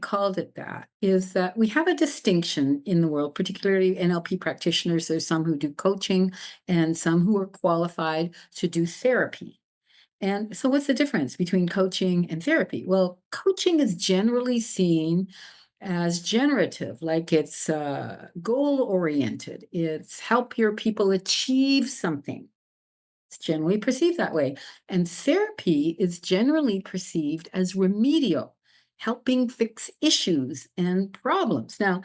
called it that is that we have a distinction in the world, particularly NLP practitioners. There's some who do coaching and some who are qualified to do therapy. And so, what's the difference between coaching and therapy? Well, coaching is generally seen as generative, like it's goal oriented, it's help your people achieve something. It's generally perceived that way. And therapy is generally perceived as remedial, helping fix issues and problems. Now,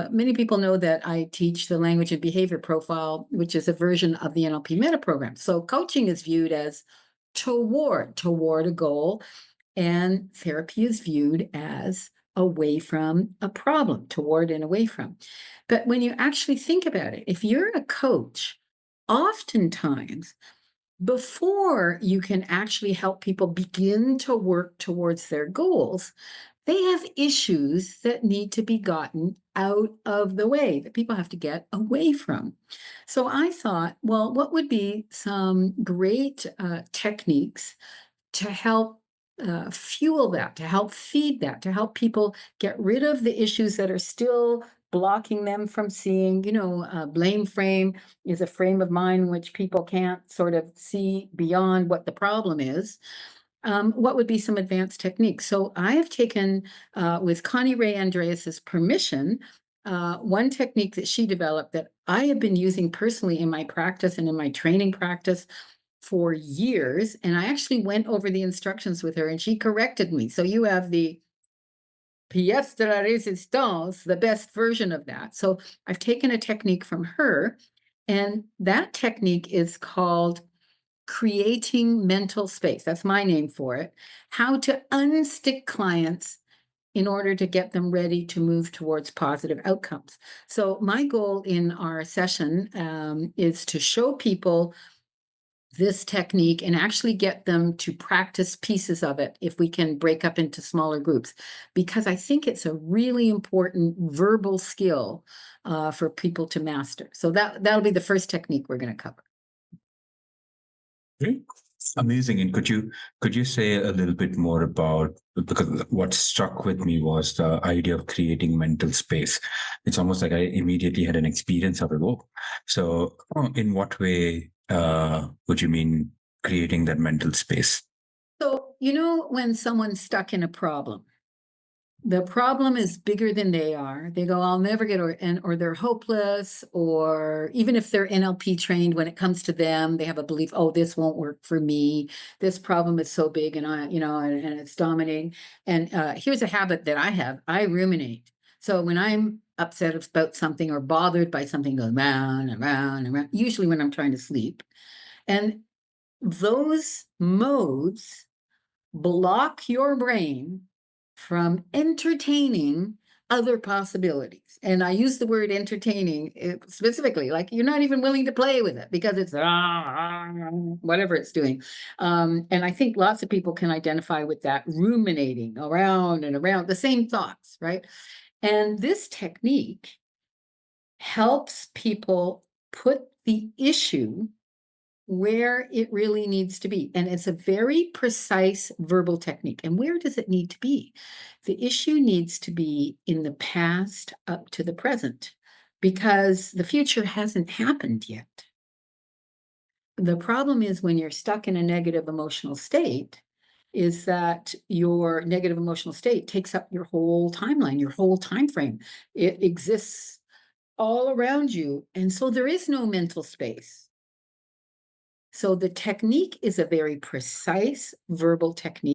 many people know that I teach the language and behavior profile, which is a version of the NLP meta program. So coaching is viewed as toward a goal, and therapy is viewed as away from a problem, toward and away from. But when you actually think about it, if you're a coach, oftentimes before you can actually help people begin to work towards their goals, they have issues that need to be gotten out of the way, that people have to get away from. So I thought, well, what would be some great techniques to help fuel that, to help feed that, to help people get rid of the issues that are still blocking them from seeing? Blame frame is a frame of mind in which people can't sort of see beyond what the problem is. What would be some advanced techniques? So I have taken, with Connie Ray Andreas's permission, one technique that she developed that I have been using personally in my practice and in my training practice for years. And I actually went over the instructions with her and she corrected me. So you have the pièce de la résistance, the best version of that. So I've taken a technique from her, and that technique is called creating mental space. That's my name for it. How to unstick clients in order to get them ready to move towards positive outcomes. So my goal in our session is to show people this technique and actually get them to practice pieces of it if we can break up into smaller groups, because I think it's a really important verbal skill for people to master. So that'll be the first technique we're going to cover. Great. Amazing. And could you say a little bit more about, because what struck with me was the idea of creating mental space. It's almost like I immediately had an experience of it. Oh, so in what way would you mean creating that mental space? So, when someone's stuck in a problem, the problem is bigger than they are. They go, I'll never get, or they're hopeless, or even if they're NLP trained, when it comes to them, they have a belief, oh, this won't work for me. This problem is so big and and it's dominating. And here's a habit that I have. I ruminate. So when I'm upset about something or bothered by something, goes round and round and round, usually when I'm trying to sleep. And those modes block your brain from entertaining other possibilities. And I use the word entertaining specifically, like you're not even willing to play with it because it's whatever it's doing. And I think lots of people can identify with that ruminating around and around the same thoughts, right? And this technique helps people put the issue where it really needs to be. And it's a very precise verbal technique. And where does it need to be? The issue needs to be in the past up to the present, because the future hasn't happened yet. The problem is when you're stuck in a negative emotional state, is that your negative emotional state takes up your whole timeline, your whole time frame. It exists all around you. And so there is no mental space. So the technique is a very precise verbal technique.